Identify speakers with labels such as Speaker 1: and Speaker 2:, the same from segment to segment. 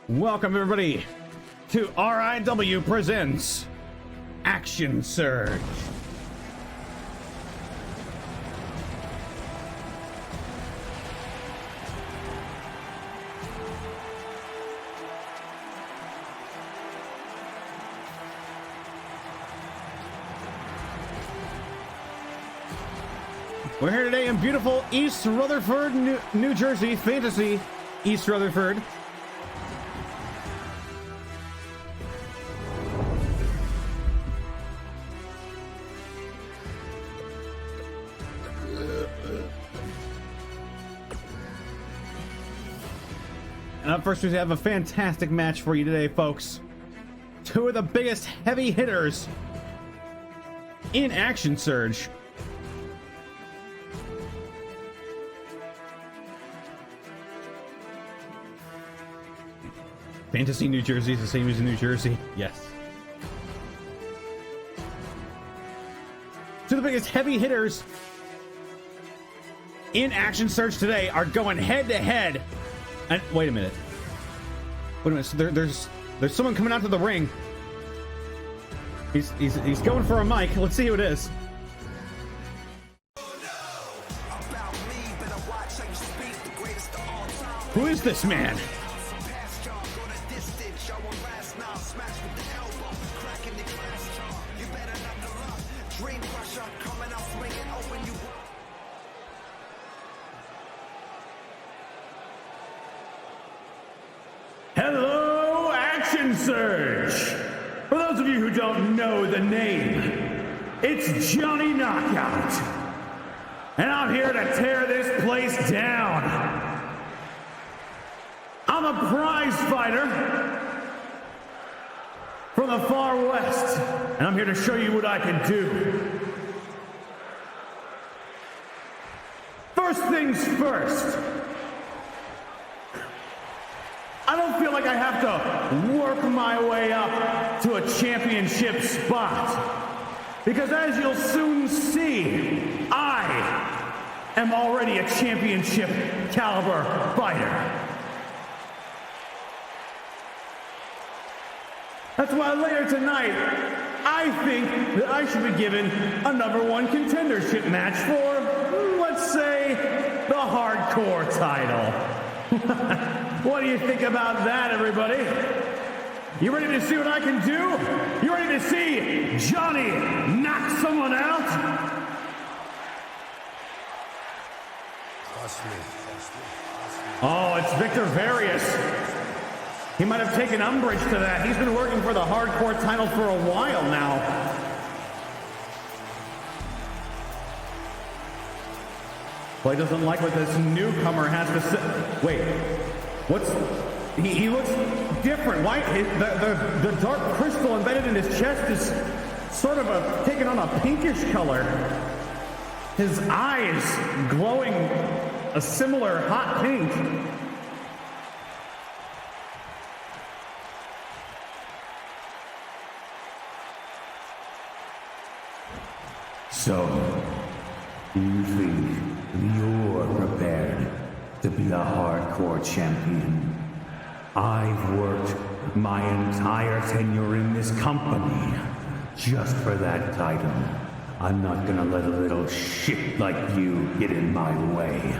Speaker 1: Welcome everybody to RIW Presents Action Surge. We're here today in beautiful East Rutherford, New Jersey, fantasy East Rutherford. And up first, we have a fantastic match for you today, folks. Two of the biggest heavy hitters in Action Surge. Fantasy New Jersey is the same as New Jersey. Yes. Two of the biggest heavy hitters in Action Surge today are going head to head. And wait a minute. So there's someone coming out to the ring. He's going for a mic. Let's see who it is. Who is this man? Hello, Action Surge! For those of you who don't know the name, it's Johnny Knockout. And I'm here to tear this place down. I'm a prize fighter from the far west, and I'm here to show you what I can do. First things first. I don't feel like I have to work my way up to a championship spot. Because as you'll soon see, I am already a championship caliber fighter. That's why later tonight, I think that I should be given a #1 contendership match for, let's say, the hardcore title. What do you think about that, everybody? You ready to see what I can do? You ready to see Johnny knock someone out? Oh, it's Victor Various. He might have taken umbrage to that. He's been working for the hardcore title for a while now. Well, he doesn't like what this newcomer has to say. Wait, what's... He looks different. Why? The dark crystal embedded in his chest is sort of taking on a pinkish color. His eyes glowing a similar hot pink. So, you think you're prepared to be a hardcore champion? I've worked my entire tenure in this company just for that title. I'm not gonna let a little shit like you get in my way.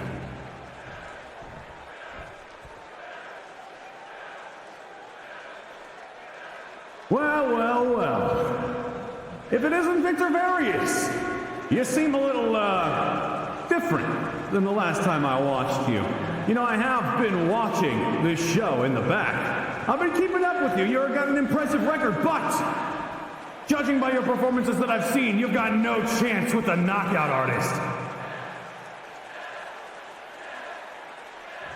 Speaker 1: Well. If it isn't Victor Various, you seem a little, different than the last time I watched you. You know, I have been watching this show in the back. I've been keeping up with you. You've got an impressive record, but judging by your performances that I've seen, you've got no chance with the knockout artist.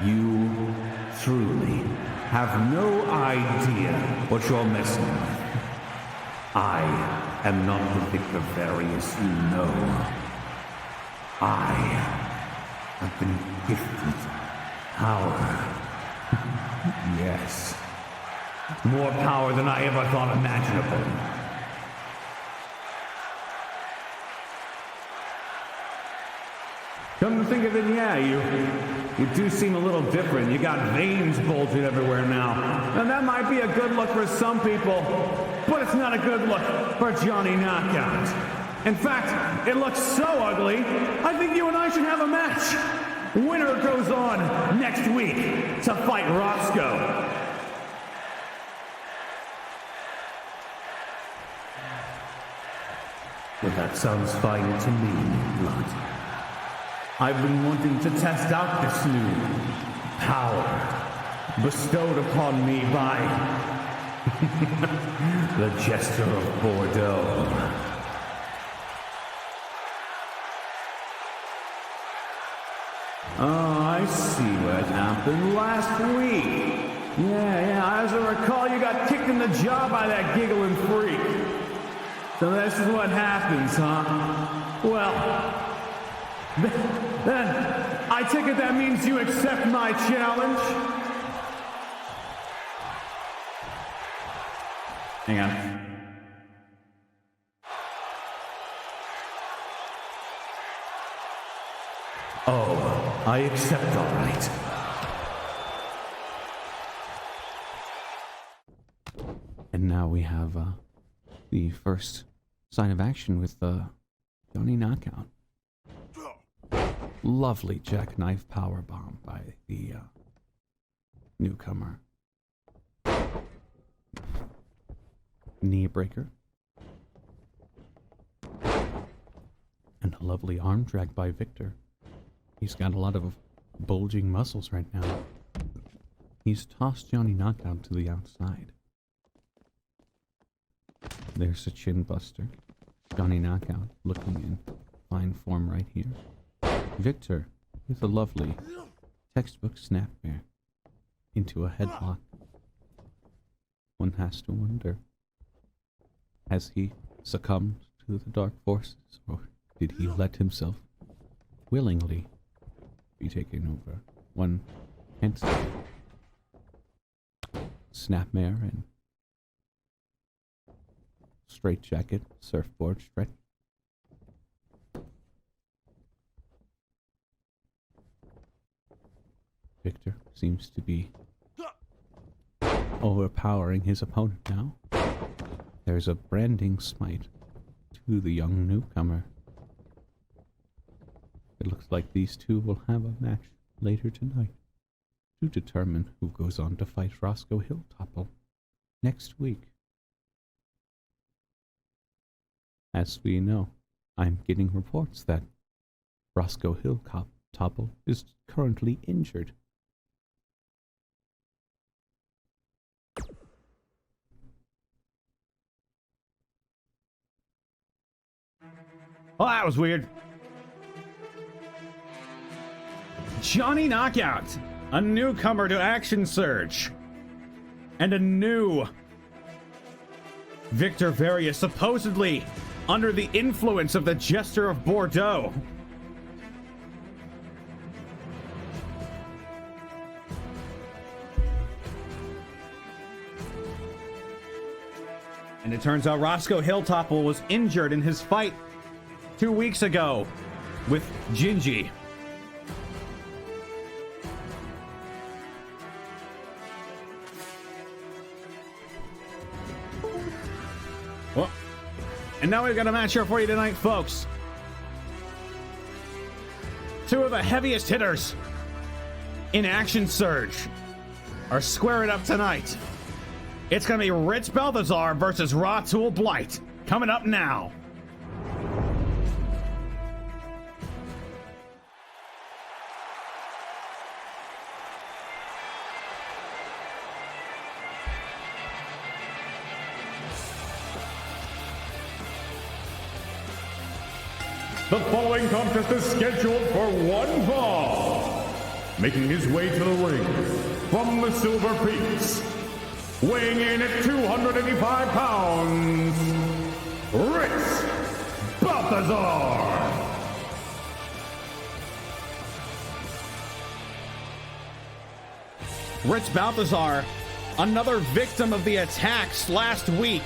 Speaker 1: You truly have no idea what you're missing with. I am not the Victor Various you know. I have been gifted power. Yes. More power than I ever thought imaginable. Come to think of it, yeah, You do seem a little different. You got veins bulging everywhere now. And that might be a good look for some people, but it's not a good look for Johnny Knockout. In fact, it looks so ugly, I think you and I should have a match. Winner goes on next week to fight Roscoe. Well, that sounds fine to me, Blood. I've been wanting to test out this new power bestowed upon me by the Jester of Bordeaux. Oh, I see what happened last week. Yeah, as I recall, you got kicked in the jaw by that giggling freak. So this is what happens, huh? Well, then I take it that means you accept my challenge? Hang on. Oh, I accept, all right. And now we have the first sign of action with Johnny Knockout. Lovely jackknife powerbomb by the newcomer. Knee breaker. And a lovely arm drag by Victor. He's got a lot of bulging muscles right now. He's tossed Johnny Knockout to the outside. There's a chin buster. Johnny Knockout looking in fine form right here. Victor with a lovely textbook snapmare into a headlock. One has to wonder, has he succumbed to the dark forces, or did he let himself willingly be taken over? One hence snapmare and straight jacket, surfboard stretch. Victor seems to be overpowering his opponent now. There's a branding smite to the young newcomer. It looks like these two will have a match later tonight to determine who goes on to fight Roscoe Hilltopple next week. As we know, I'm getting reports that Roscoe Hilltopple is currently injured. Well, that was weird. Johnny Knockout, a newcomer to Action Surge, and a new Victor Various, supposedly under the influence of the Jester of Bordeaux. And it turns out Roscoe Hilltopple was injured in his fight 2 weeks ago with Gingy. Well, and now we've got a match here for you tonight, folks. Two of the heaviest hitters in Action Surge are squaring up tonight. It's going to be Rich Balthazar versus Raw Tool Blight. Coming up now.
Speaker 2: The following contest is scheduled for one fall. Making his way to the ring from the Silver Peaks, weighing in at 285 pounds, Rich Balthazar.
Speaker 1: Rich Balthazar, another victim of the attacks last week.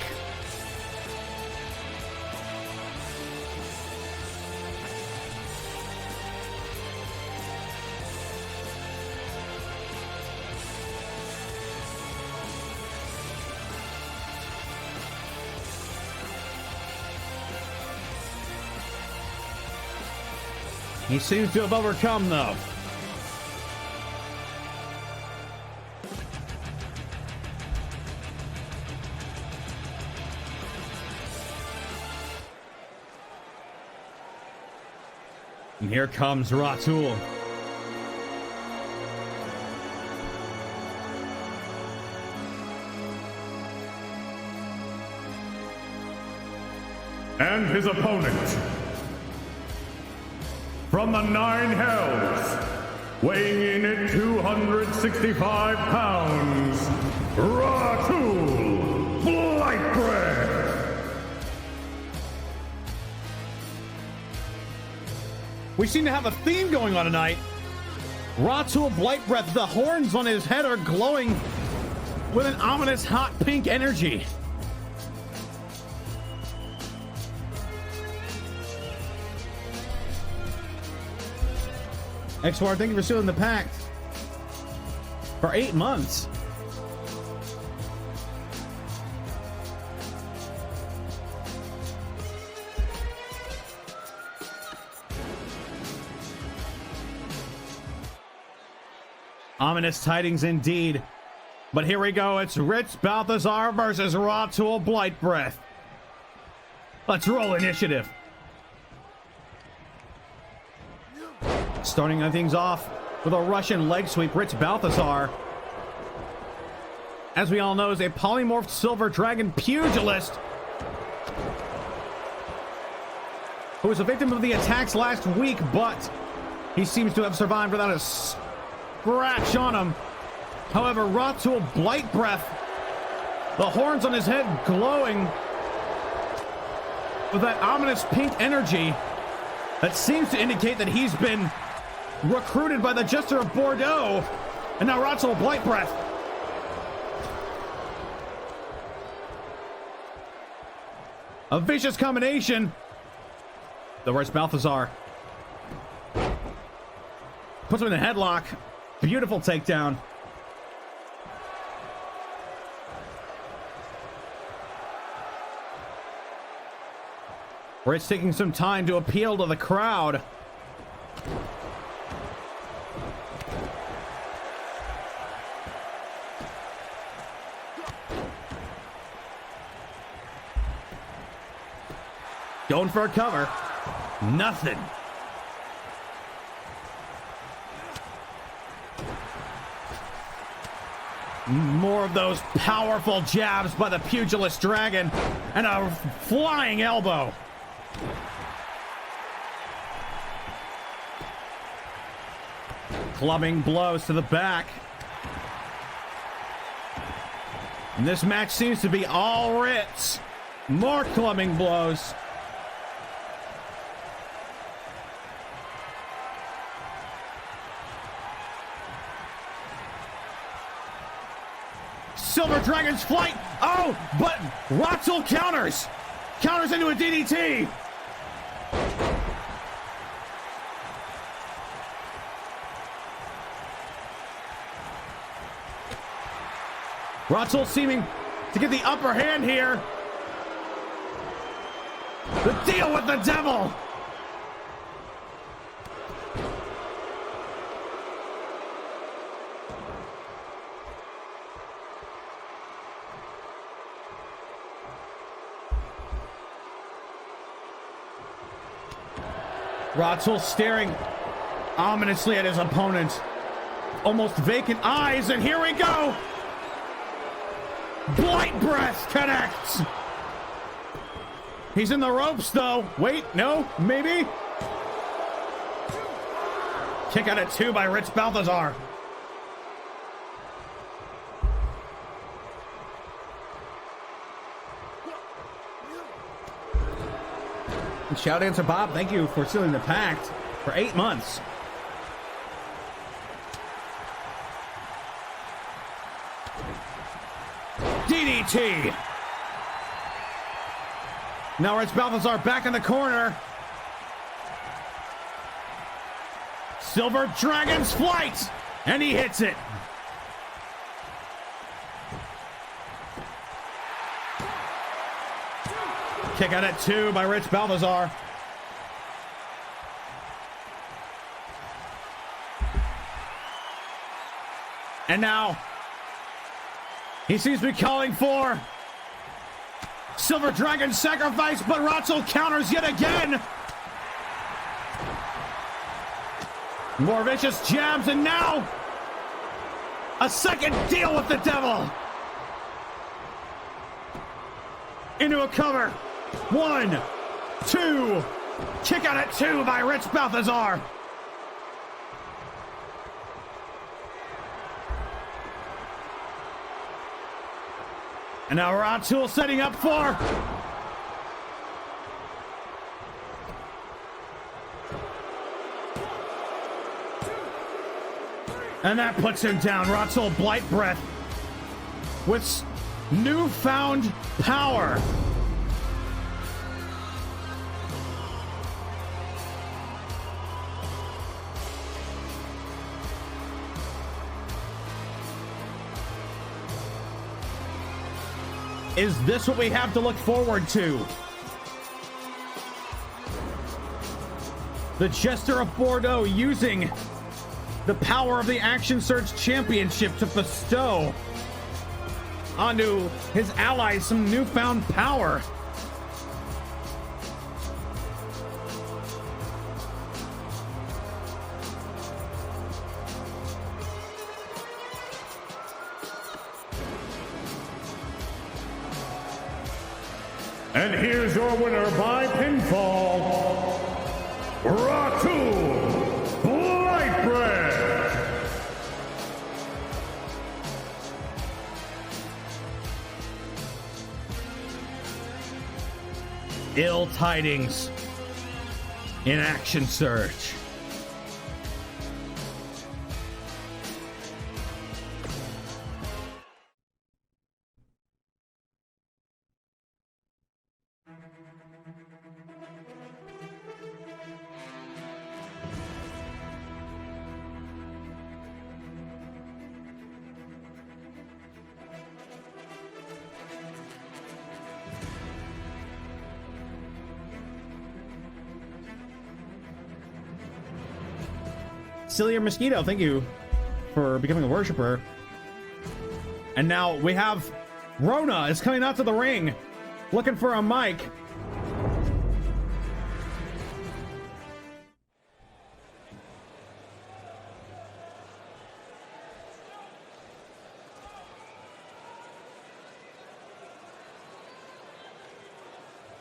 Speaker 3: He seems to have overcome, though. And here comes Ratul.
Speaker 2: And his opponent, from the Nine Hells, weighing in at 265 pounds, Ratul Blightbreath.
Speaker 3: We seem to have a theme going on tonight. Ratul Blightbreath, the horns on his head are glowing with an ominous hot pink energy. XWAR, thank you for sealing the pact for 8 months. Ominous tidings indeed. But here we go. It's Rich Balthazar versus Ratul Blightbreath. Let's roll initiative. Starting things off with a Russian leg sweep. Rich Balthazar, as we all know, is a polymorphed silver dragon pugilist who was a victim of the attacks last week, but he seems to have survived without a scratch on him. However, Ratul Blightbreath, the horns on his head glowing with that ominous pink energy that seems to indicate that he's been recruited by the Jester of Bordeaux. And now Ratul Blightbreath. A vicious combination. The Rich Balthazar puts him in a headlock. Beautiful takedown. Rich taking some time to appeal to the crowd. Going for a cover. Nothing. More of those powerful jabs by the pugilist dragon, and a flying elbow. Clubbing blows to the back. And this match seems to be all Ritz. More clubbing blows. Silver Dragon's flight. Oh, but Ratul counters. Counters into a DDT. Ratul seeming to get the upper hand here. The deal with the devil. Ratul staring ominously at his opponent. Almost vacant eyes, and here we go! Blightbreath connects! He's in the ropes, though. Wait, no, maybe? Kick out at 2 by Rich Balthazar. And shout out to Bob. Thank you for sealing the pact for 8 months. DDT. Now Rich Balthazar back in the corner. Silver Dragon's flight. And he hits it. Kick out at 2 by Rich Balthazar. And now he seems to be calling for Silver Dragon sacrifice, but Ratzel counters yet again. More vicious jabs, and now a second deal with the devil. Into a cover. 1, 2. Kick out at 2 by Rich Balthazar. And now Ratul setting up for and that puts him down. Ratul Blight Breath with newfound power. Is this what we have to look forward to? The Jester of Bordeaux using the power of the Action Surge Championship to bestow onto his allies some newfound power.
Speaker 2: And here's your winner by pinfall, Ratul Blightbread.
Speaker 3: Ill tidings in Action Surge. Cillian Mosquito, thank you for becoming a worshiper. And now we have Rona is coming out to the ring, looking for a mic.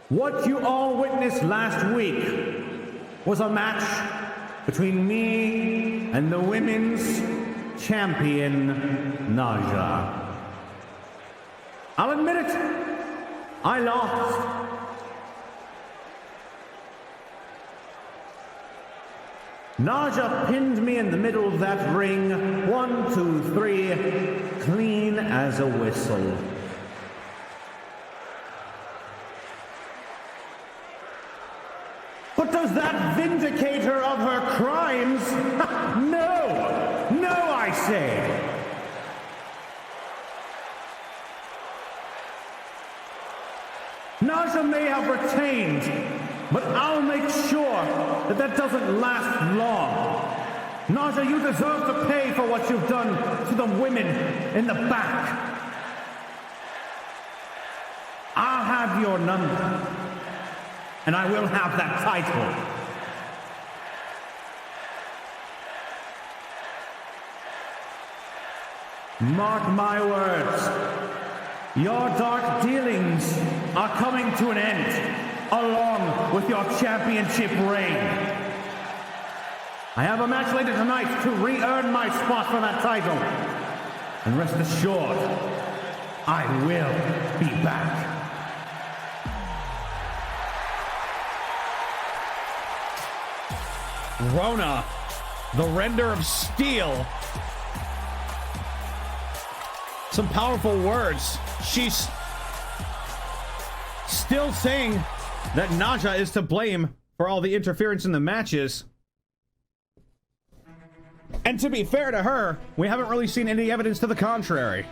Speaker 1: What you all witnessed last week was a match between me and the women's champion, Naja. I'll admit it, I lost. Naja pinned me in the middle of that ring, 1, 2, 3, clean as a whistle. But does that vindicate her of her crimes? No! No, I say! Naja may have retained, but I'll make sure that that doesn't last long. Naja, you deserve to pay for what you've done to the women in the back. I'll have your number. And I will have that title. Mark my words. Your dark dealings are coming to an end, along with your championship reign. I have a match later tonight to re-earn my spot for that title. And rest assured, I will be back.
Speaker 3: Rona, the render of steel. Some powerful words. She's still saying that Naja is to blame for all the interference in the matches. And to be fair to her, we haven't really seen any evidence to the contrary.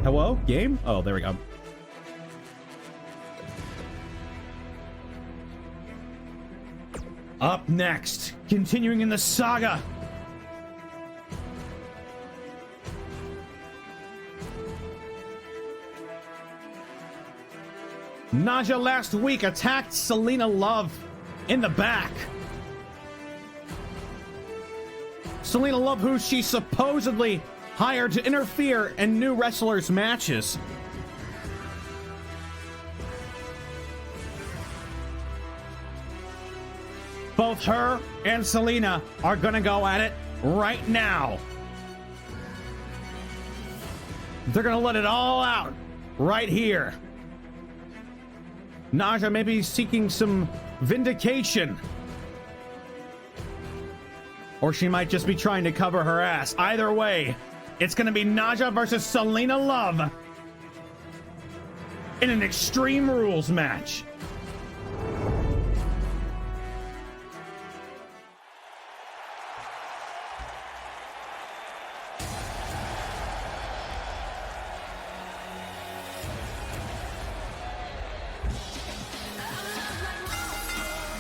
Speaker 3: Hello? Game? Oh, there we go. Up next, continuing in the saga. Naja last week attacked Selena Love in the back. Selena Love, who she supposedly hired to interfere in new wrestlers' matches. Both her and Selena are gonna go at it right now. They're gonna let it all out right here. Naja may be seeking some vindication. Or she might just be trying to cover her ass. Either way, it's gonna be Naja versus Selena Love in an Extreme Rules match.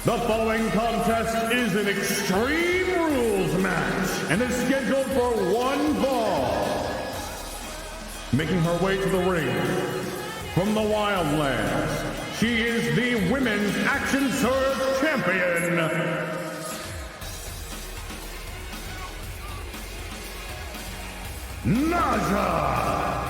Speaker 2: The following contest is an Extreme Rules match and is scheduled for one fall. Making her way to the ring from the Wildlands, she is the Women's Action Serve Champion, Naja.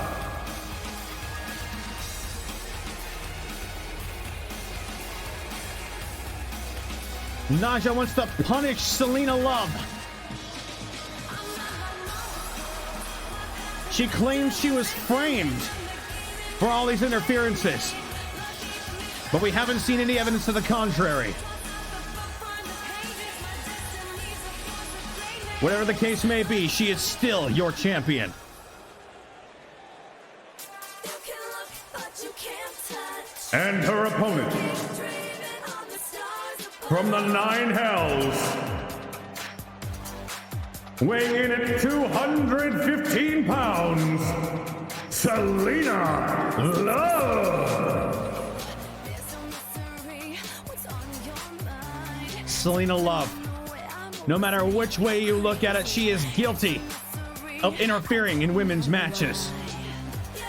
Speaker 3: Naja wants to punish Selena Love. She claims she was framed for all these interferences, but we haven't seen any evidence to the contrary. Whatever the case may be, she is still your champion.
Speaker 2: And her opponent, from the Nine Hells, weighing in at 215 pounds, Selena Love.
Speaker 3: Selena Love. No matter which way you look at it, she is guilty of interfering in women's matches.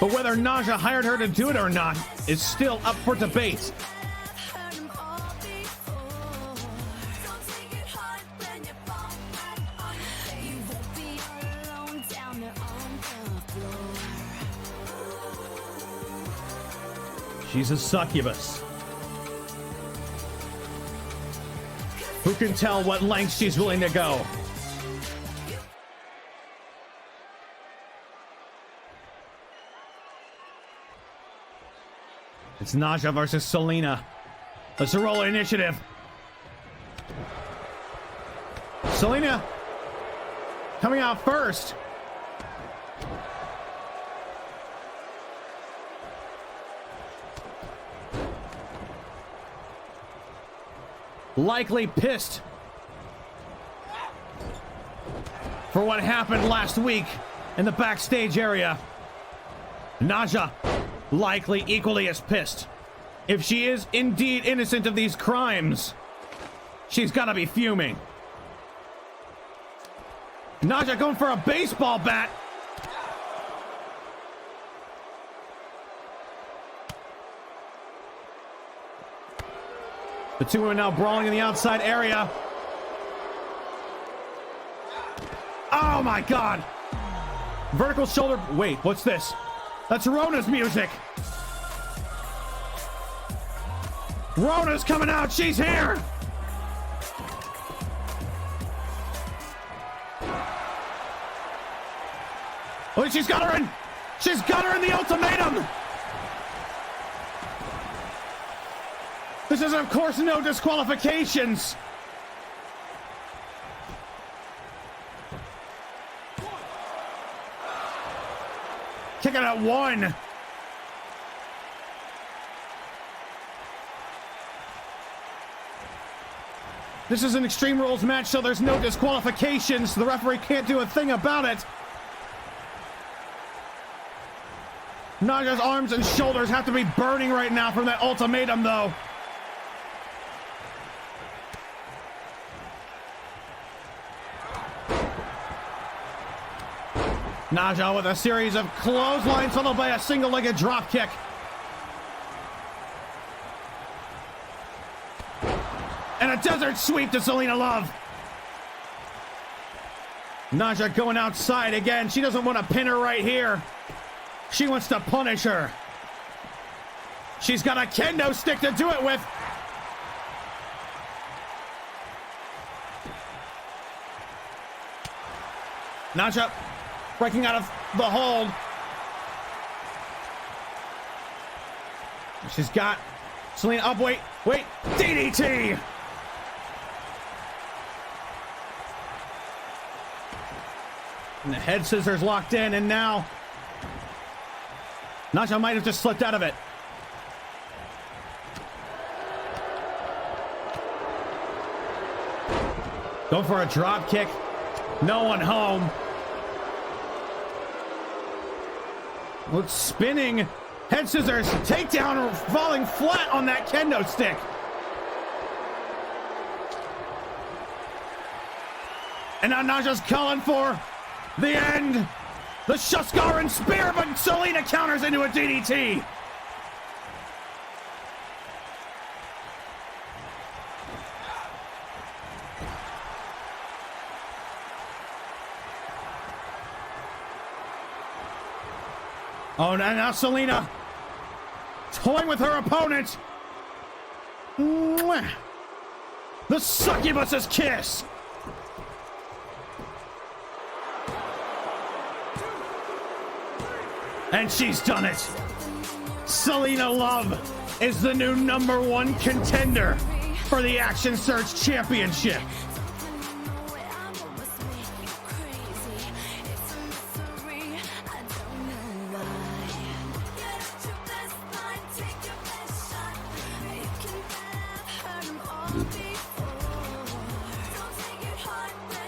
Speaker 3: But whether Naja hired her to do it or not is still up for debate. She's a succubus. Who can tell what lengths she's willing to go? It's Naja versus Selena. Let's roll initiative. Selena coming out first. Likely pissed for what happened last week in the backstage area. Naja likely equally as pissed. If she is indeed innocent of these crimes, she's gotta be fuming. Naja going for a baseball bat. The two women now brawling in the outside area. Oh my God! Vertical shoulder. Wait, what's this? That's Rona's music. Rona's coming out. She's here. Oh, she's got her in. She's got her in the ultimatum. This is, of course, no disqualifications. Kick it at one. This is an Extreme Rules match, so there's no disqualifications. The referee can't do a thing about it. Naja's arms and shoulders have to be burning right now from that ultimatum, though. Naja with a series of clotheslines followed by a single-legged drop kick. And a desert sweep to Selena Love. Naja going outside again. She doesn't want to pin her right here. She wants to punish her. She's got a kendo stick to do it with. Naja breaking out of the hold. She's got Selena up. Wait. DDT. And the head scissors locked in, and now Naja might have just slipped out of it. Going for a drop kick. No one home. Well, spinning head scissors, takedown, falling flat on that kendo stick. And now Naja's calling for the end. The Shuskaran spear, but Selena counters into a DDT. Oh, and now Selena toying with her opponent. Mwah. The succubus's kiss. And she's done it. Selena Love is the new #1 contender for the Action Surge Championship.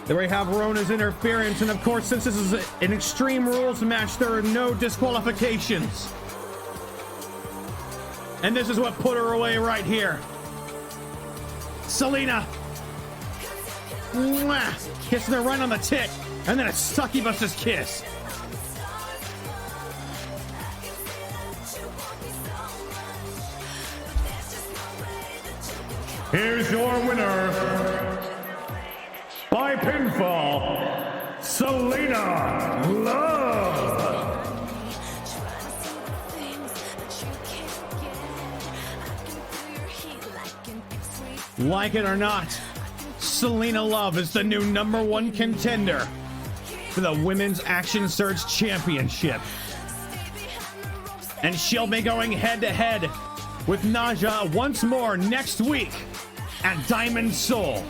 Speaker 3: There we have Rona's interference, and of course, since this is an Extreme Rules match, there are no disqualifications. And this is what put her away right here. Selena. Mwah, kissing her right on the tit, and then a succubus's kiss.
Speaker 2: Here's your winner. By pinfall, Selena Love.
Speaker 3: Like it or not, Selena Love is the new #1 contender for the Women's Action Surge Championship. And she'll be going head-to-head with Naja once more next week at Diamond Soul.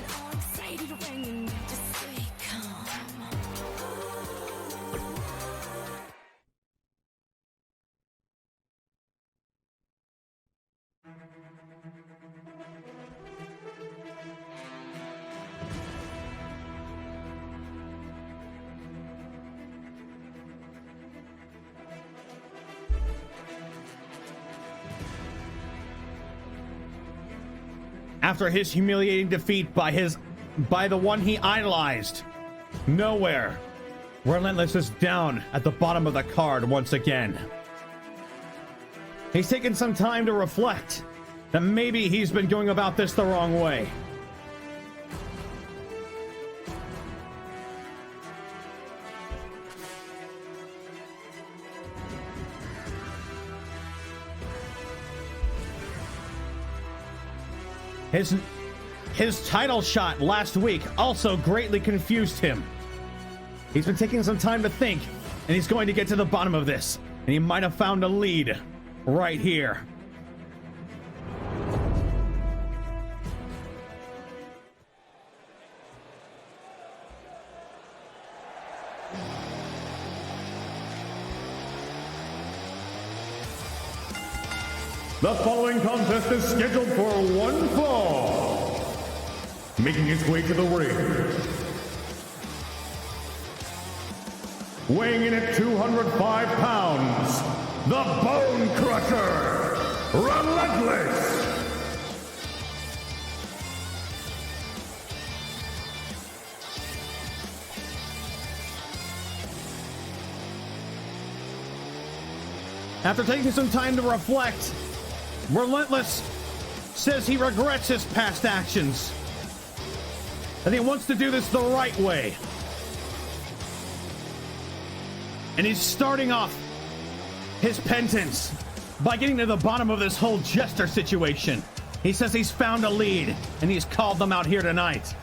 Speaker 3: After his humiliating defeat by the one he idolized, Nowhere, Relentless is down at the bottom of the card once again. He's taken some time to reflect that maybe he's been going about this the wrong way. His title shot last week also greatly confused him. He's been taking some time to think, and he's going to get to the bottom of this. And he might have found a lead right here.
Speaker 2: The following contest is scheduled for one fall. Making his way to the ring, weighing in at 205 pounds, the Bone Crusher, Relentless.
Speaker 3: After taking some time to reflect, Relentless says he regrets his past actions, and he wants to do this the right way. And he's starting off his penance by getting to the bottom of this whole Jester situation. He says he's found a lead, and he's called them out here tonight.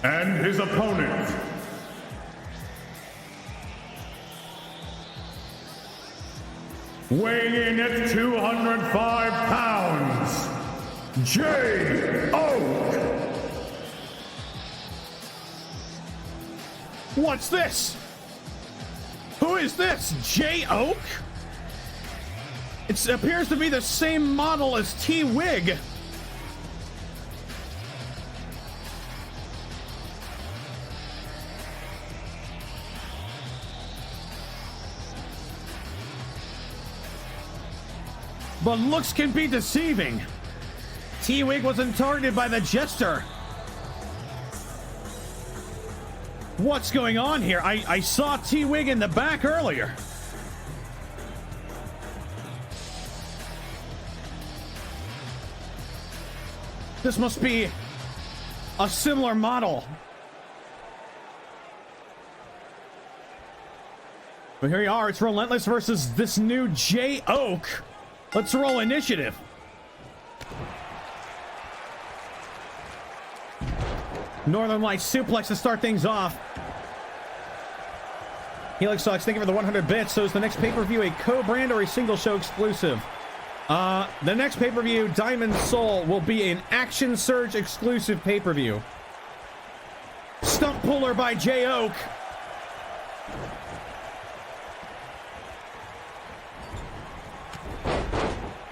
Speaker 2: And his opponent, weighing in at 205 pounds, Jay Oak.
Speaker 3: What's this? Who is this? Jay Oak? It appears to be the same model as T-Wig. But looks can be deceiving. T-Wig wasn't targeted by the Jester. What's going on here? I saw T-Wig in the back earlier. This must be a similar model. But here we are. It's Relentless versus this new Jay Oak. Let's roll initiative. Northern Lights suplex to start things off. Helix Sucks, thank you for the 100 bits. So is the next pay-per-view a co-brand or a single show exclusive? The next pay-per-view, Diamond Soul, will be an Action Surge exclusive pay-per-view. Stump puller by Jay Oak.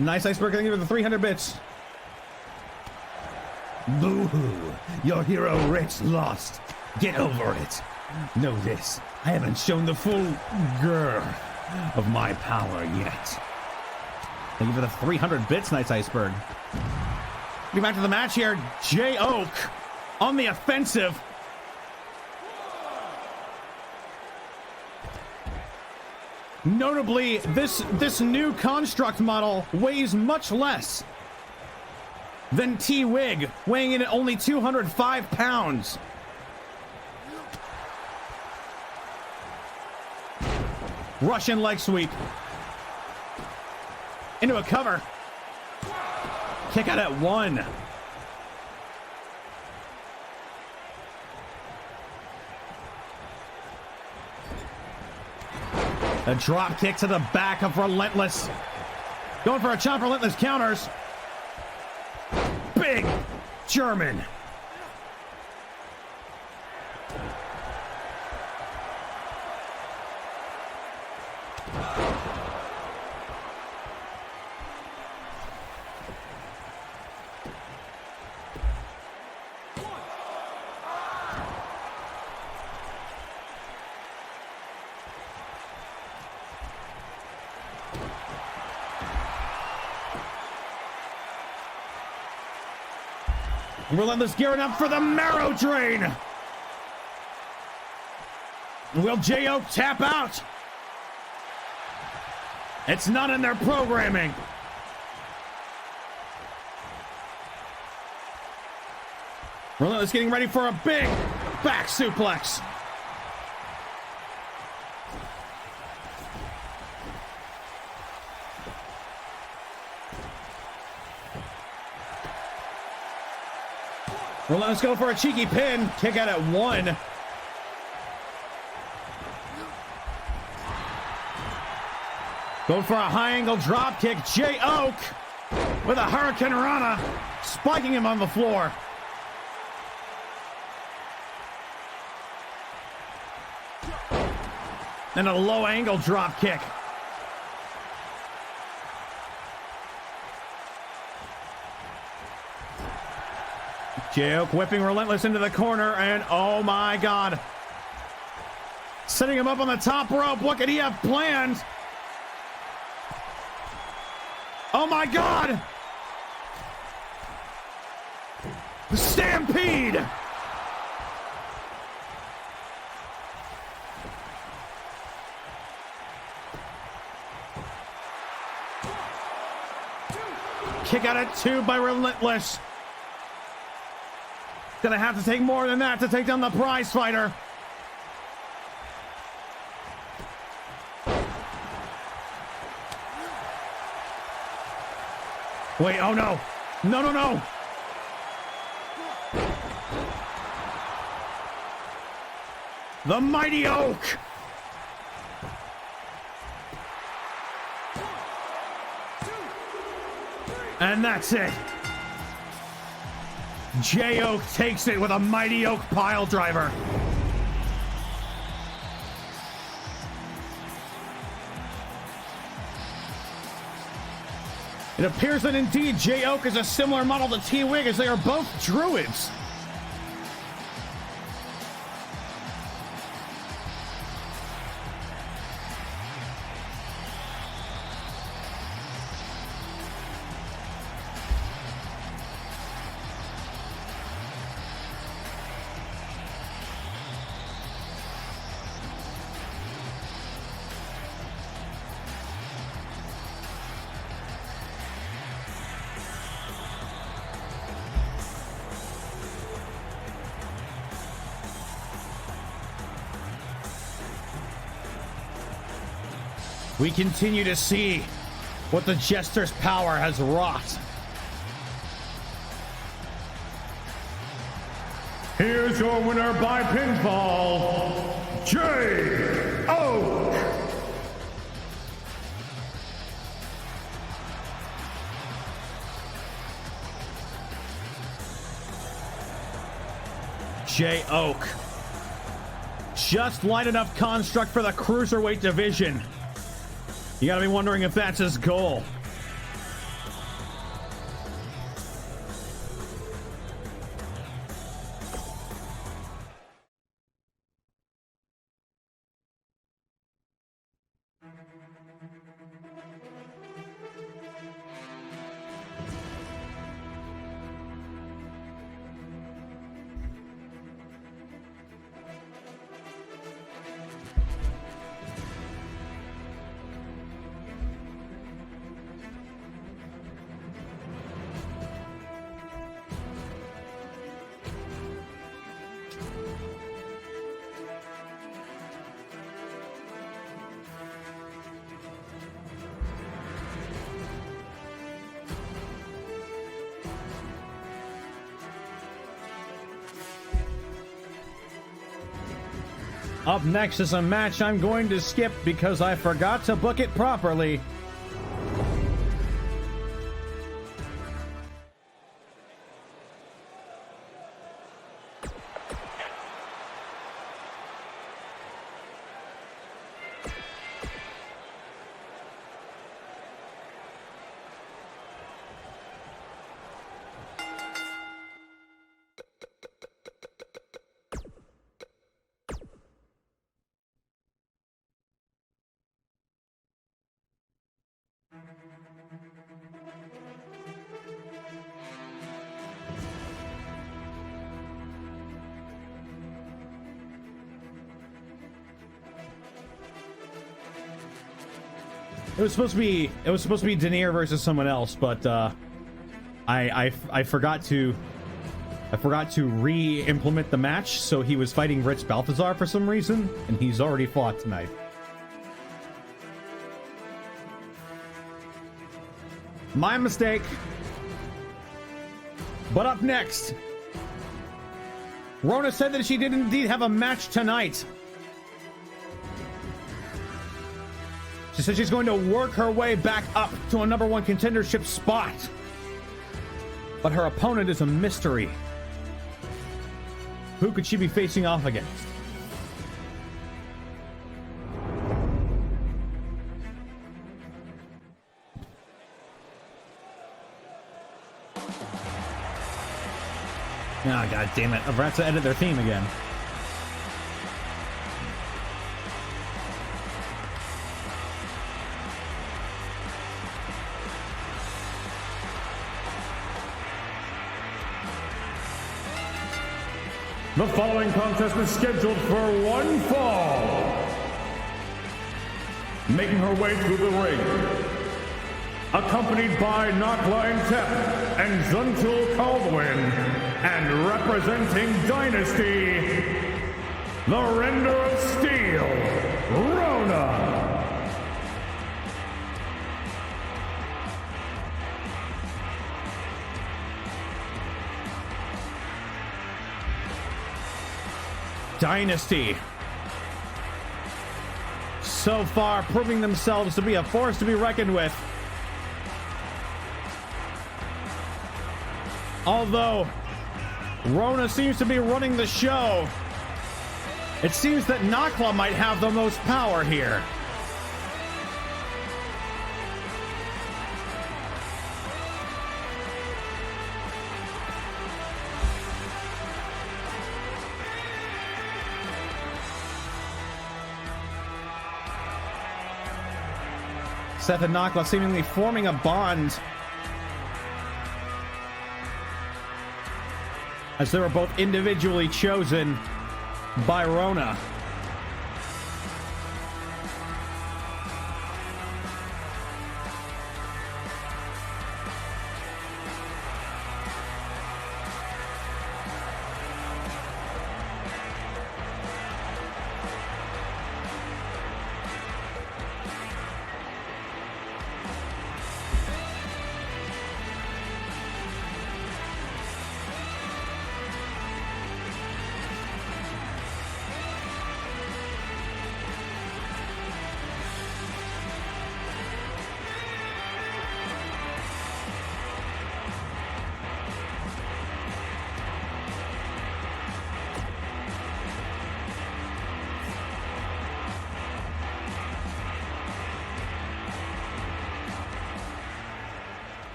Speaker 3: Nice Iceberg, thank you for the 300 bits. Boo-hoo, your hero Rich lost. Get over it. Know this, I haven't shown the full grr of my power yet. Thank you for the 300 bits, Nice Iceberg. Get back to the match here. Jay Oak on the offensive. Notably, this new construct model weighs much less than T-Wig, weighing in at only 205 pounds. Russian leg sweep. Into a cover. Kick out at 1. A drop kick to the back of Relentless. Going for a chop. Relentless counters. Big German. Relentless gearing up for the marrow drain. Will Jay Oak tap out? It's not in their programming. Relentless getting ready for a big back suplex. Relentless go for a cheeky pin. Kick out at 1. Go for a high angle drop kick. Jay Oak with a Hurricane Rana, spiking him on the floor. And a low angle drop kick. Jay Oak whipping Relentless into the corner, and oh my God. Setting him up on the top rope. What could he have planned? Oh my God! The Stampede! kick out at 2 by Relentless. Gonna have to take more than that to take down the prize fighter. Wait, oh no. No, no, no. The Mighty Oak. And that's it. J-Oak takes it with a Mighty Oak pile driver. It appears that indeed J-Oak is a similar model to T-Wig, as they are both druids. We continue to see what the Jester's power has wrought.
Speaker 2: Here's your winner by pinfall, J-Oak.
Speaker 3: J-Oak. Just light enough construct for the cruiserweight division. You gotta be wondering if that's his goal. Up next is a match I'm going to skip because I forgot to book it properly. It was supposed to be Denier versus someone else, but I forgot to re-implement the match, so he was fighting Rich Balthazar for some reason, and he's already fought tonight. My mistake. But up next, Rona said that she did indeed have a match tonight. She said she's going to work her way back up to a #1 contendership spot. But her opponent is a mystery. Who could she be facing off against? Oh, god damn it. I've got to edit their theme again.
Speaker 2: The following contest is scheduled for one fall. Making her way through the ring accompanied by Nakla Intep and Zuntul Kaldwin, and representing Dynasty, the Render of Steel, Rona.
Speaker 3: Dynasty, so far proving themselves to be a force to be reckoned with. Although Rona seems to be running the show, it seems that Nakla might have the most power here. Seth and Nakla seemingly forming a bond as they were both individually chosen by Rona.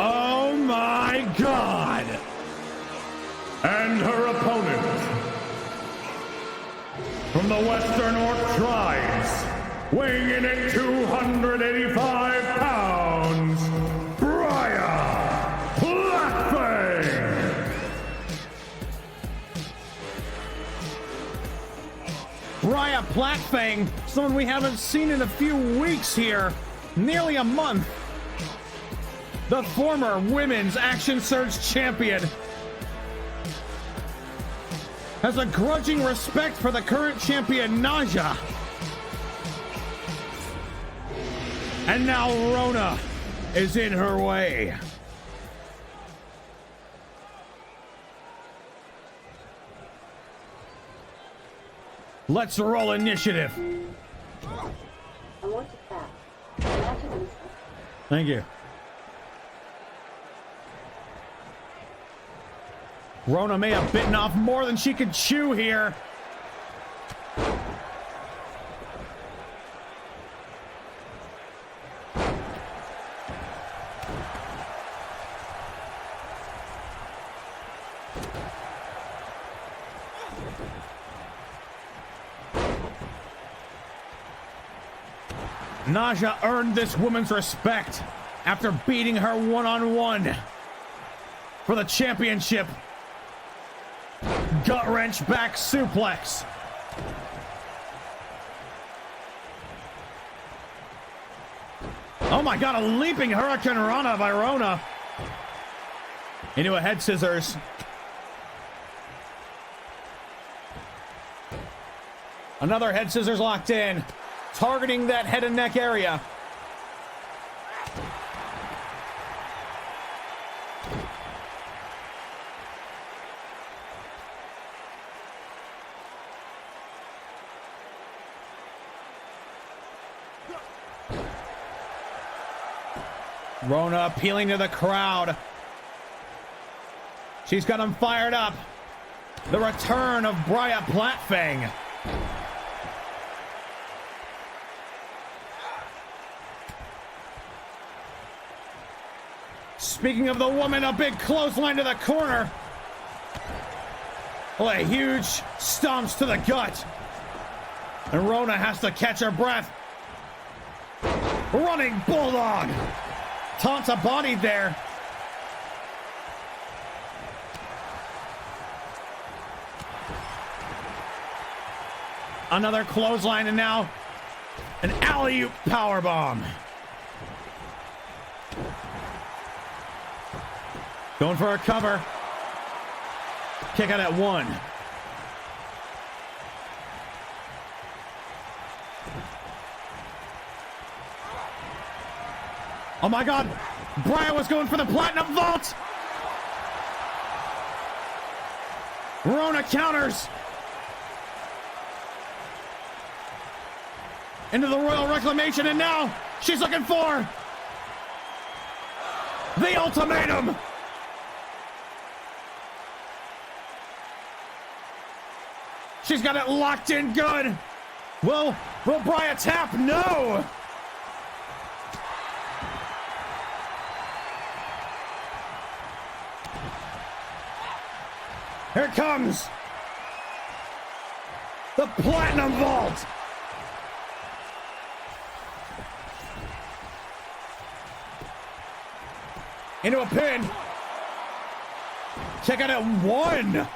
Speaker 3: Oh my God!
Speaker 2: And her opponent, from the Western Orc Tribes, weighing in at 285 pounds, Briar Blackfang!
Speaker 3: Briar Blackfang, someone we haven't seen in a few weeks here, nearly a month. The former Women's Action Surge Champion has a grudging respect for the current champion, Naja. And now Rona is in her way. Let's roll initiative. Thank you. Rona may have bitten off more than she could chew here. Naja earned this woman's respect after beating her one-on-one for the championship. Gut wrench back suplex. Oh my God, a leaping Hurricane Rana by Rona into a head scissors. Another head scissors locked in, targeting that head and neck area. Rona appealing to the crowd. She's got him fired up. The return of Briar Blackfang. Speaking of the woman, a big clothesline to the corner. Oh, a huge stomps to the gut. And Rona has to catch her breath. Running Bulldog. Taunts a body there. Another clothesline, and now An alley-oop powerbomb. Going for a cover. Kick out at 1. Oh my God. Brian was going for the platinum vault. Rona counters. Into the Royal Reclamation, and now she's looking for the ultimatum. She's got it locked in good. Will Brian tap? No. Here it comes. The platinum vault. Into a pin. Check out at 1.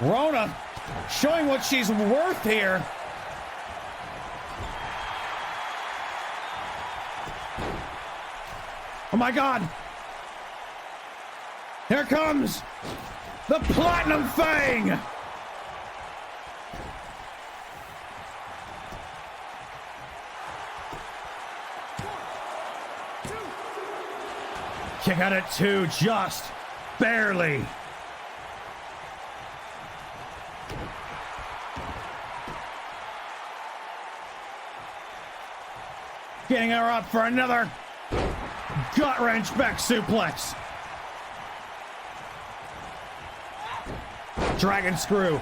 Speaker 3: Rona showing what she's worth here. Oh my God. Here comes the Platinum Fang. Kick out at 2, just barely. Getting her up for another gut wrench back suplex. Dragon screw.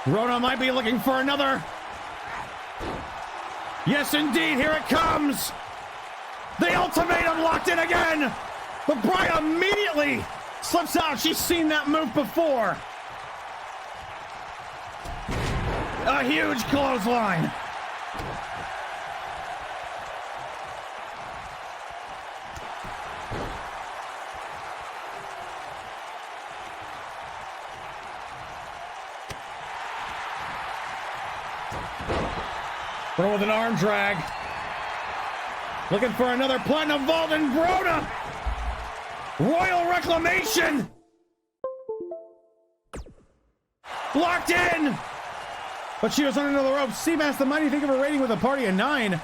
Speaker 3: Rona might be looking for another. Yes, indeed, here it comes. The ultimatum locked in again. But Brian immediately slips out. She's seen that move before. A huge clothesline. Throw with an arm drag. Looking for another platinum vault and Rona. Royal Reclamation. Locked in. But she was under the ropes. Seabass the Mighty, think of a rating with a party of 9.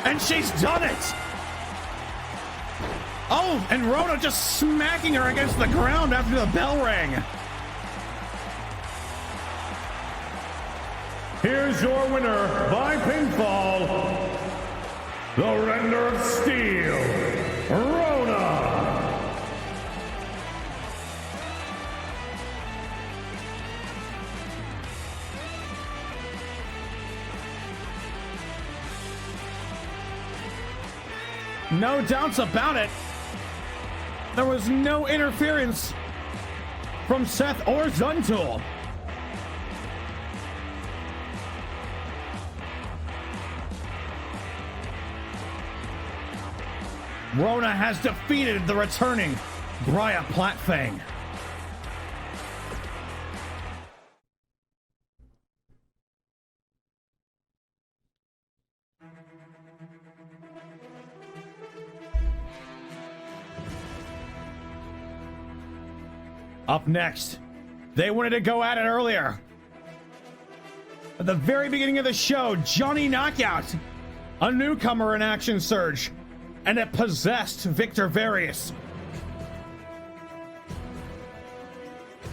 Speaker 3: And she's done it. Oh, and Rona just smacking her against the ground after the bell rang.
Speaker 2: Here's your winner by pinfall, the Render of Steel, Rona.
Speaker 3: No doubts about it. There was no interference from Seth or Zuntul. Rona has defeated the returning Brian Platfang. Up next, they wanted to go at it earlier. At the very beginning of the show, Johnny Knockout, a newcomer in Action Surge, and a possessed Victor Various.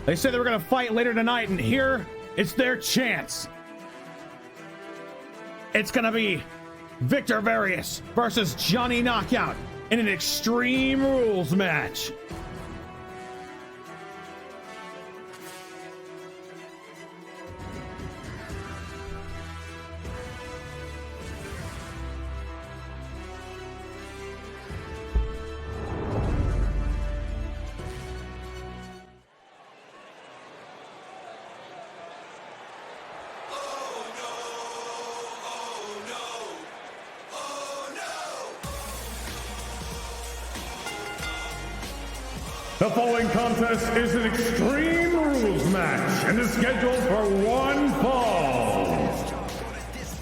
Speaker 3: They said they were going to fight later tonight, and here it's their chance. It's going to be Victor Various versus Johnny Knockout in an Extreme Rules match.
Speaker 2: The following contest is an Extreme Rules match and is scheduled for one fall.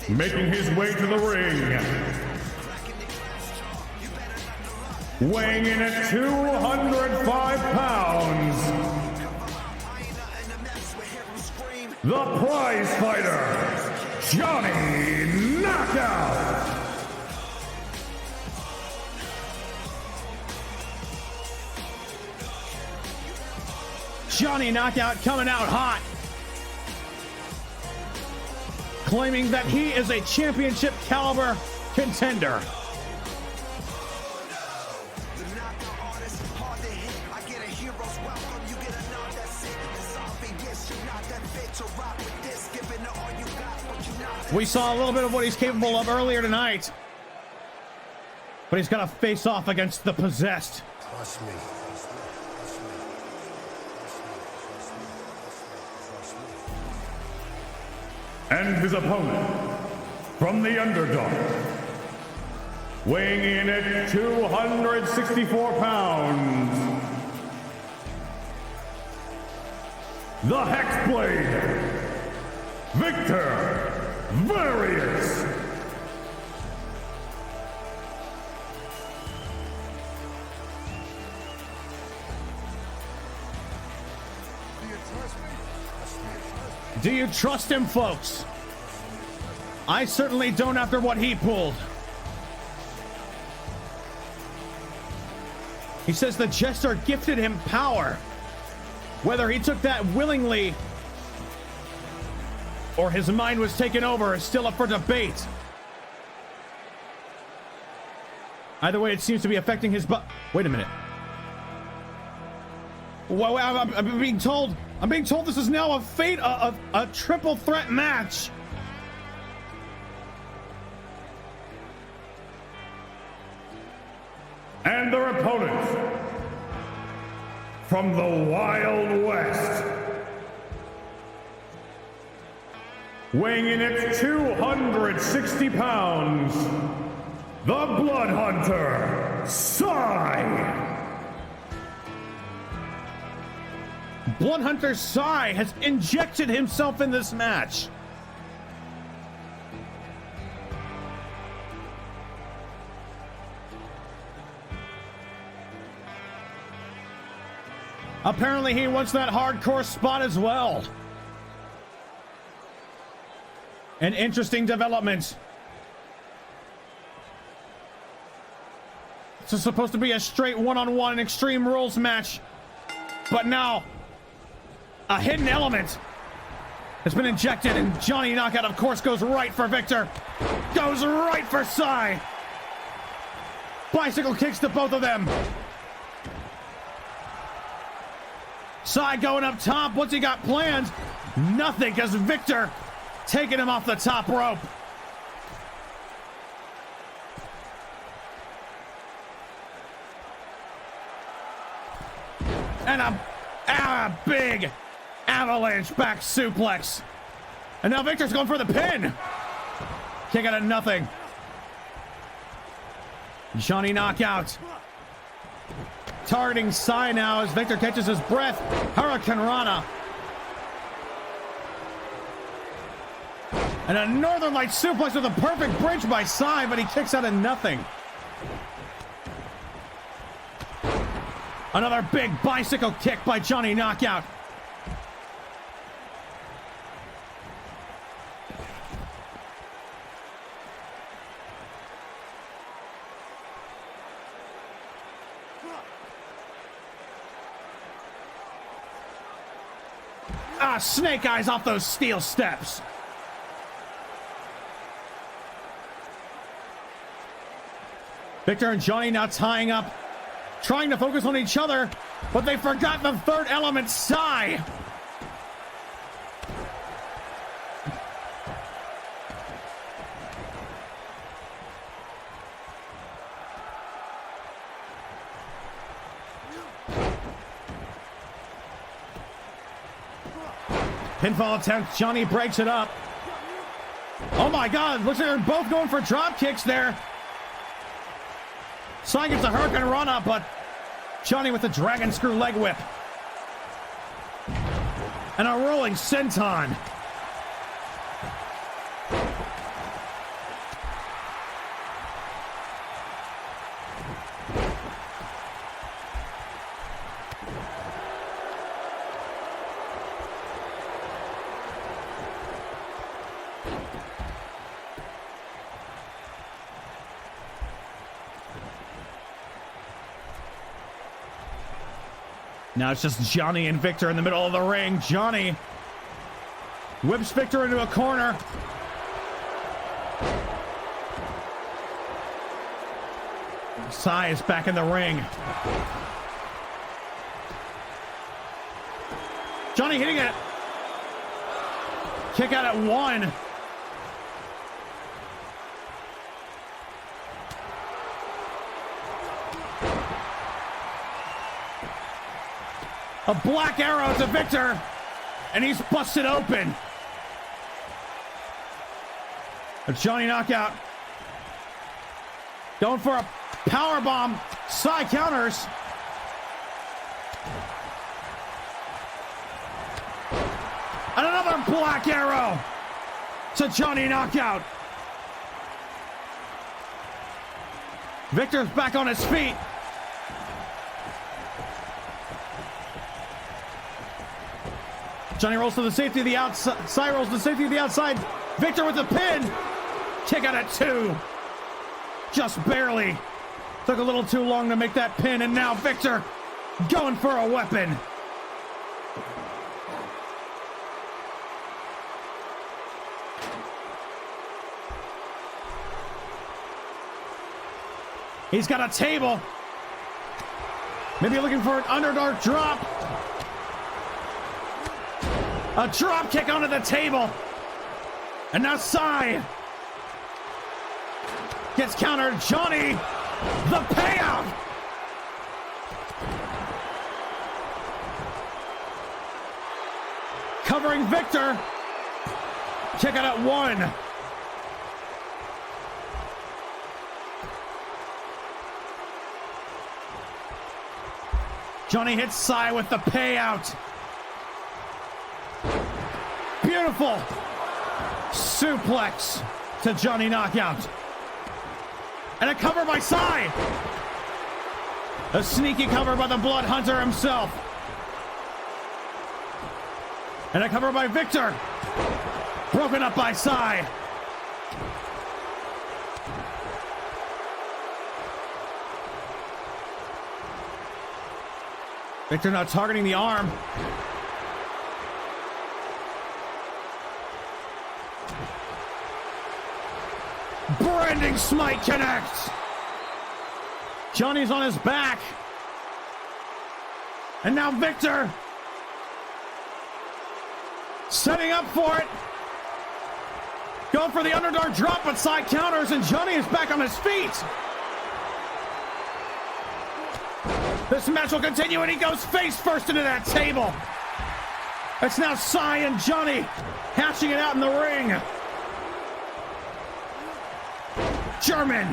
Speaker 2: Making his way to the ring, weighing in at 205 pounds, the prize fighter, Johnny Knockout.
Speaker 3: Johnny Knockout coming out hot, claiming that he is a championship caliber contender. We saw a little bit of what he's capable of earlier tonight, but he's got to face off against the possessed.
Speaker 4: Trust me.
Speaker 2: And his opponent, from the underdog, weighing in at 264 pounds, the Hexblade, Victor Various.
Speaker 3: Do you trust him, folks? I certainly don't after what he pulled. He says the Jester gifted him power. Whether he took that willingly or his mind was taken over is still up for debate. Either way, it seems to be affecting his Wait a minute. Well, I'm being told this is now a triple threat match.
Speaker 2: And their opponent, from the Wild West, weighing in at 260 pounds, the Blood Hunter, Sai.
Speaker 3: Blood Hunter Sai has injected himself in this match. Apparently he wants that hardcore spot as well. An interesting development. This is supposed to be a straight one-on-one Extreme Rules match, but now a hidden element has been injected, and Johnny Knockout, of course, goes right for Victor. Goes right for Sai. Bicycle kicks to both of them. Sai going up top. What's he got planned? Nothing, because Victor taking him off the top rope. And a big avalanche back suplex. And now Victor's going for the pin. Kick out of nothing. Johnny Knockout targeting Sai now as Victor catches his breath. Hurricane Rana. And a Northern Light suplex with a perfect bridge by Sai, but he kicks out of nothing. Another big bicycle kick by Johnny Knockout. Snake eyes off those steel steps. Victor and Johnny now tying up, trying to focus on each other, but they forgot the third element, Sai. Pinfall attempt. Johnny breaks it up. Oh my God, looks like they're both going for drop kicks there. Sai gets a Hurricane Rana, but Johnny with the dragon screw leg whip. And a rolling senton. Now it's just Johnny and Victor in the middle of the ring. Johnny whips Victor into a corner. Sai is back in the ring. Johnny hitting it. Kick out at 1. A black arrow to Victor, and he's busted open. A Johnny knockout. Going for a power bomb. Sai counters. And another black arrow to Johnny knockout. Victor's back on his feet. Johnny rolls to the safety of the outside. Sai rolls to the safety of the outside. Victor with the pin. Kick out at 2. Just barely. Took a little too long to make that pin, and now Victor going for a weapon. He's got a table. Maybe looking for an underdark drop. A drop kick onto the table. And now Sai gets countered. Johnny, the payout. Covering Victor. Kick out at 1. Johnny hits Sai with the payout. Beautiful suplex to Johnny knockout. And a cover by Sai. A sneaky cover by the Blood Hunter himself. And a cover by Victor. Broken up by Sai. Victor now targeting the arm. Branding smite connects. Johnny's on his back. And now Victor setting up for it. Going for the underdark drop, but Sai counters, and Johnny is back on his feet. This match will continue, and he goes face first into that table. It's now Sai and Johnny hashing it out in the ring. German.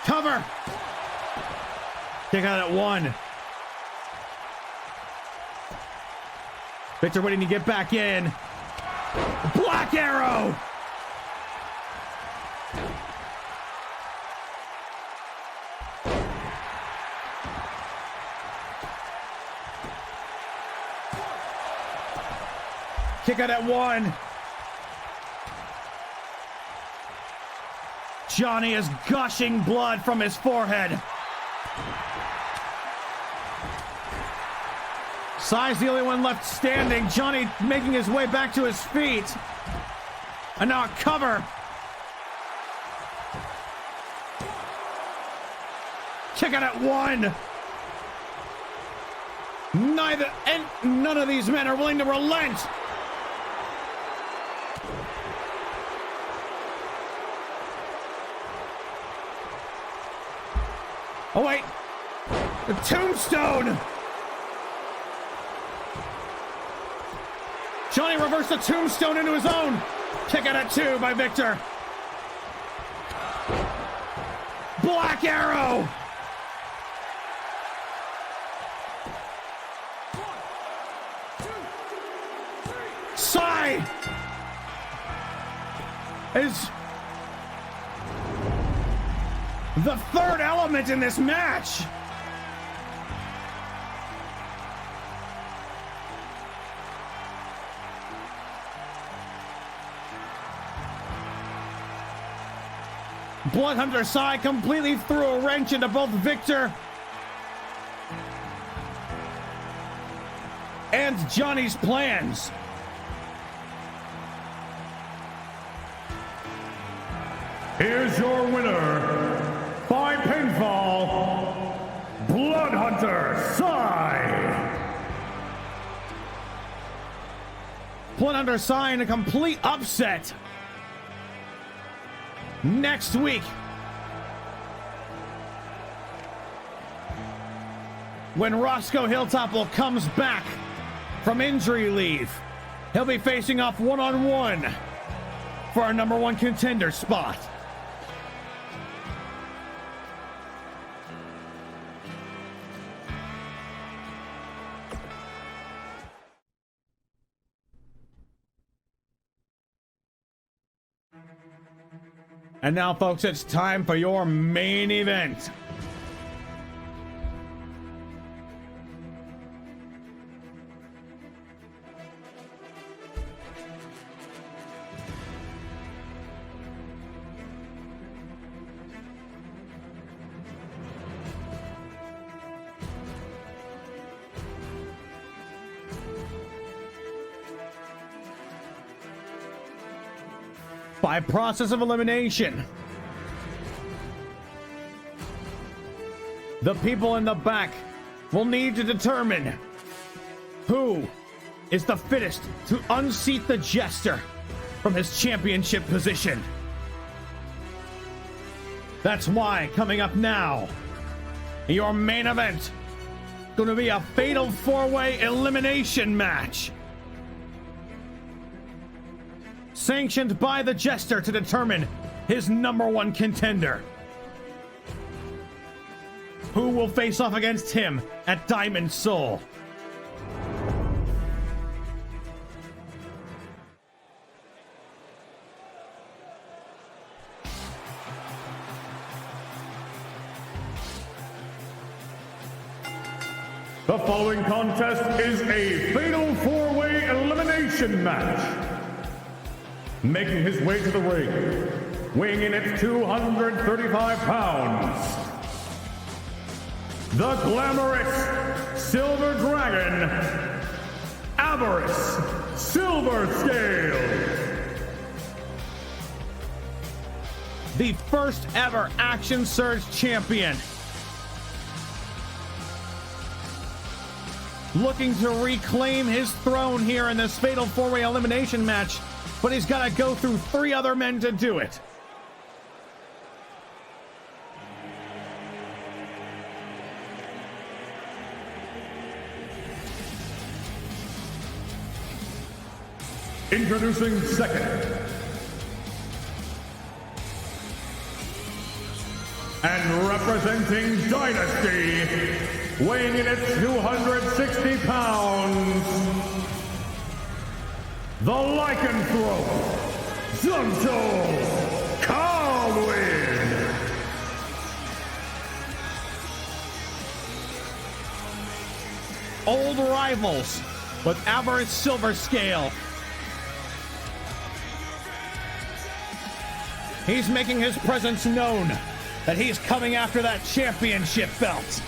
Speaker 3: Cover. Kick out at 1. Victor waiting to get back in. Black arrow. Kick out at 1. Johnny is gushing blood from his forehead. Sai's the only one left standing. Johnny making his way back to his feet. And now a cover. Kick out at 1. None of these men are willing to relent. Oh wait, the tombstone. Johnny reversed the tombstone into his own. Kick out at 2 by Victor. Black Arrow. Sai is the third element in this match. Bloodhunter Sai completely threw a wrench into both Victor and Johnny's plans.
Speaker 2: Here's your winner, by pinfall, Bloodhunter Sai.
Speaker 3: Bloodhunter Sai in a complete upset. Next week, when Roscoe Hilltopple comes back from injury leave, he'll be facing off one-on-one for our #1 contender spot. And now, folks, it's time for your main event. By process of elimination, the people in the back will need to determine who is the fittest to unseat the Jester from his championship position. That's why, coming up now, your main event, going to be a fatal 4-way elimination match. Sanctioned by the Jester to determine his #1 contender. Who will face off against him at Diamond Soul?
Speaker 2: The following contest is a fatal 4-way elimination match. Making his way to the ring, weighing in at 235 pounds, the glamorous Silver Dragon, Avarice Silver Scale.
Speaker 3: The first ever Action Surge champion. Looking to reclaim his throne here in this fatal 4-way elimination match, but he's got to go through 3 other men to do it.
Speaker 2: Introducing second, and representing Dynasty, weighing in at 260 pounds, the Lycanthrope, Zunto Carwin.
Speaker 3: Old rivals with Avarice Silver Scale. He's making his presence known that he's coming after that championship belt.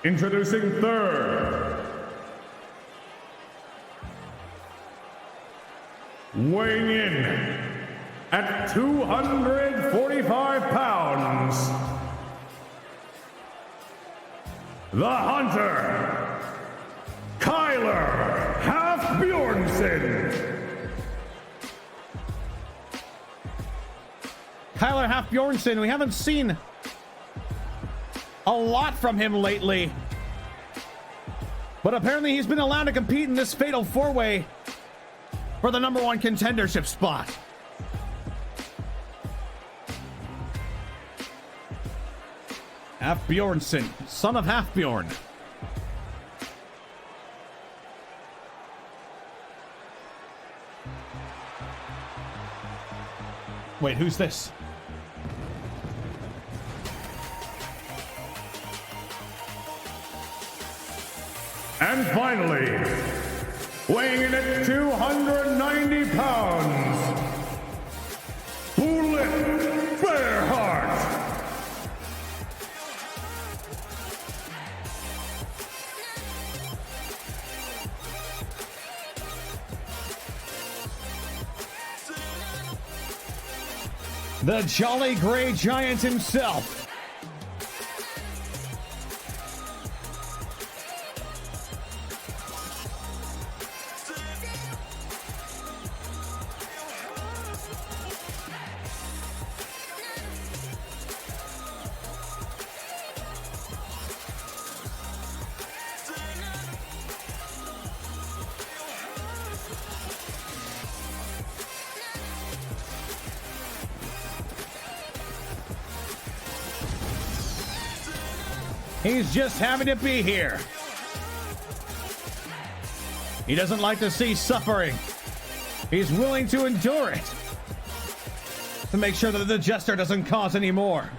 Speaker 2: Introducing third. Weighing in at 245 pounds, the Hunter, Kyler Half-Bjornsson.
Speaker 3: Kyler Half-Bjornsson, we haven't seen a lot from him lately, but apparently he's been allowed to compete in this fatal four-way for the #1 contendership spot. Half-Bjornsson, son of Half-Bjorn. Wait, who's this?
Speaker 2: And finally, weighing in at 290 pounds, Bullet Bearheart.
Speaker 3: The Jolly Gray Giant himself. He's just happy to be here. He doesn't like to see suffering. He's willing to endure it to make sure that the Jester doesn't cause any more.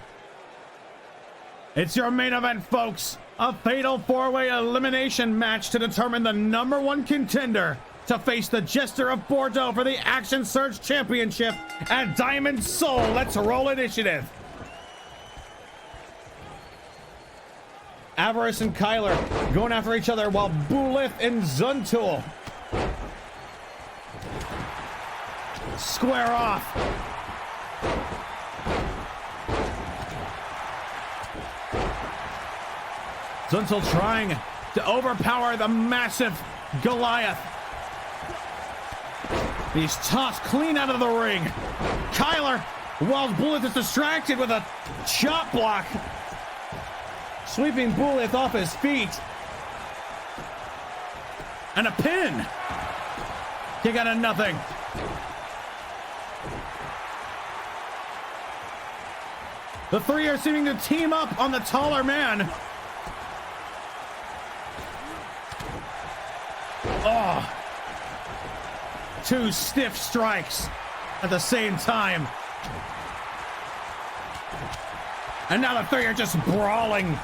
Speaker 3: It's your main event, folks. A fatal four-way elimination match to determine the #1 contender to face the Jester of Bordeaux for the Action Surge Championship at Diamond Soul. Let's roll initiative. Avarice and Kyler going after each other while Bulith and Zuntul square off. Zuntul trying to overpower the massive Goliath. He's tossed clean out of the ring. Kyler, while Bulith is distracted with a chop block, sweeping Bulith off his feet. And a pin. Kick out of nothing. The three are seeming to team up on the taller man. Oh. Two stiff strikes at the same time. And now the three are just brawling.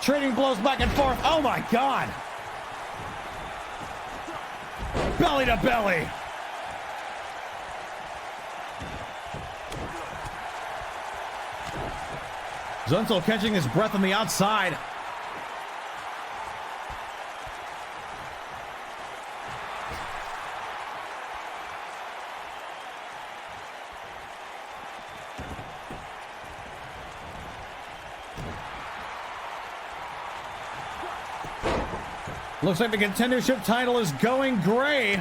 Speaker 3: Trading blows back and forth. Oh my God. Belly to belly. Zuntul catching his breath on the outside. Looks like the contendership title is going gray.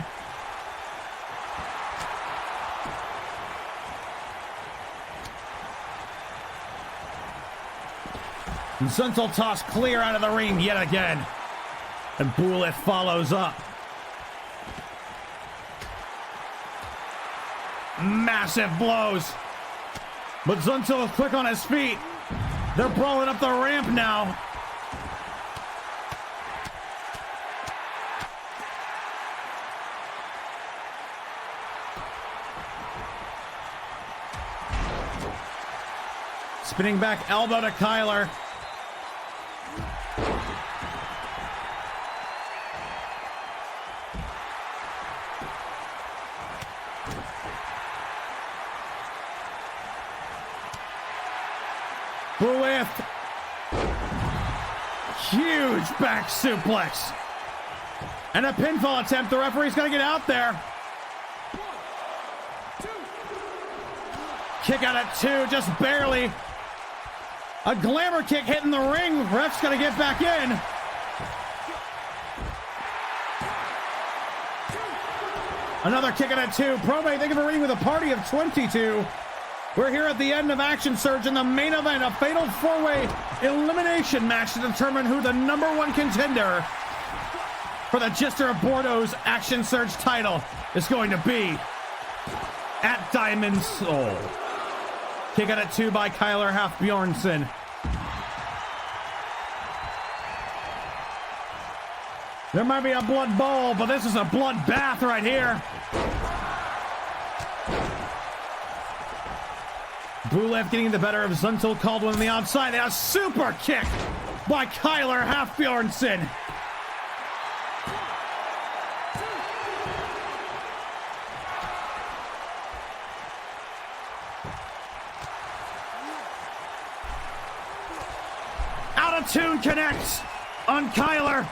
Speaker 3: And Zuntul tossed clear out of the ring yet again. And Bulith follows up. Massive blows. But Zuntul is quick on his feet. They're brawling up the ramp now. Spinning back elbow to Kyler. Bulith Huge back suplex. And a pinfall attempt. The referee's got to get out there. Kick out at 2, just barely. A glamour kick hitting the ring. Ref's got to get back in. Another kick out at 2. Prome, thank you for reading with a party of 22. We're here at the end of Action Surge in the main event, a fatal 4-way elimination match to determine who the #1 contender for the Gister of Bordeaux's Action Surge title is going to be at Diamond Soul. Kick out at 2 by Kyler Half-Bjornsson. There might be a blood bowl, but this is a blood bath right here. Bulev getting the better of Zuntul Caldwell on the outside. A super kick by Kyler Half-Bjornsson. Out of tune connects on Kyler.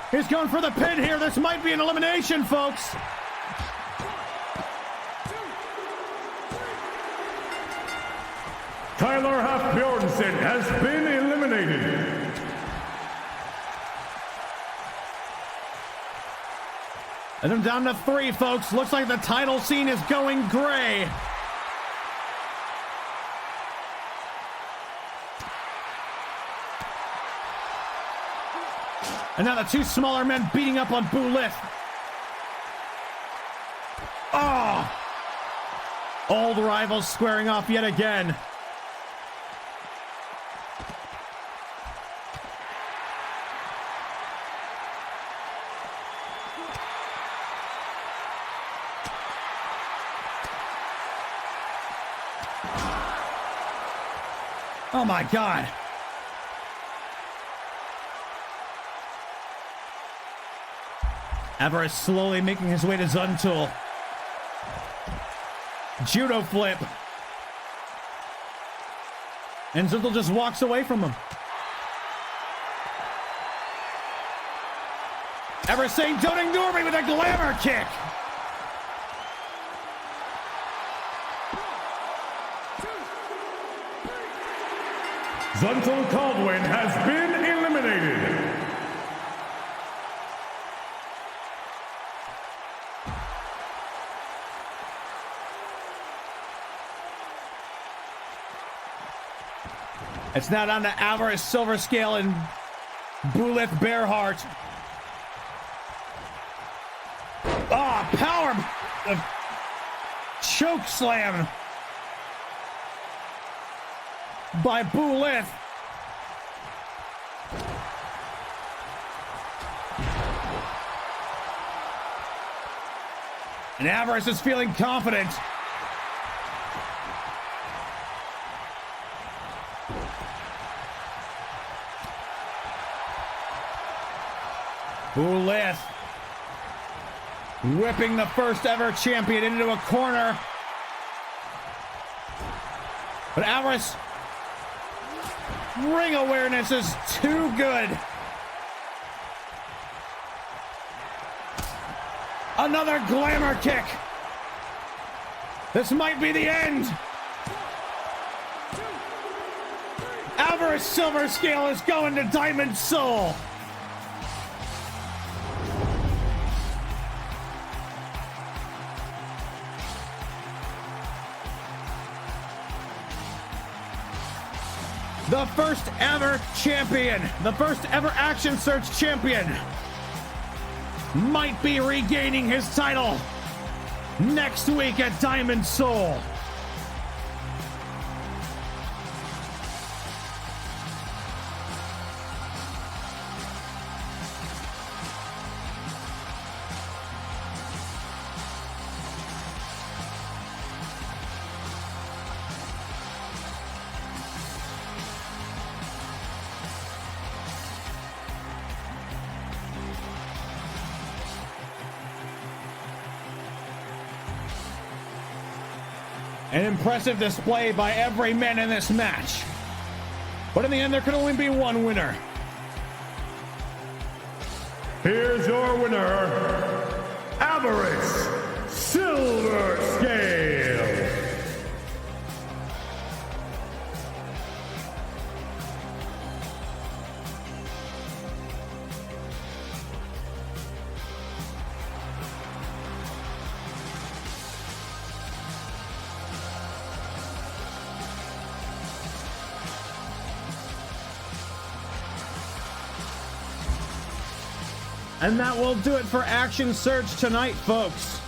Speaker 3: He's going for the pin here. This might be an elimination, folks.
Speaker 2: Kyler Half-Bjornsson has been eliminated.
Speaker 3: And I'm down to 3, folks. Looks like the title scene is going gray. And now the 2 smaller men beating up on Bulith. Oh! Old rivals squaring off yet again. Oh my God. Everest slowly making his way to Zuntul. Judo flip. And Zuntul just walks away from him. Everest saying, "Don't ignore me," with a glamour kick.
Speaker 2: Zuntul Caldwell has been eliminated.
Speaker 3: It's now down to Alvarez Silverscale and Bulith Bearheart. Ah, power choke slam by Bulith. And Alvarez is feeling confident. Bulith whipping the first ever champion into a corner. But Alvarez, ring awareness is too good. Another glamour kick. This might be the end. Alvarez Silverscale is going to Diamond Soul. The first ever champion, the first ever Action Surge champion, might be regaining his title next week at Diamond Soul. An impressive display by every man in this match. But in the end, there could only be one winner.
Speaker 2: Here's your winner, Avarice Silver Scale.
Speaker 3: And that will do it for Action Surge tonight, folks.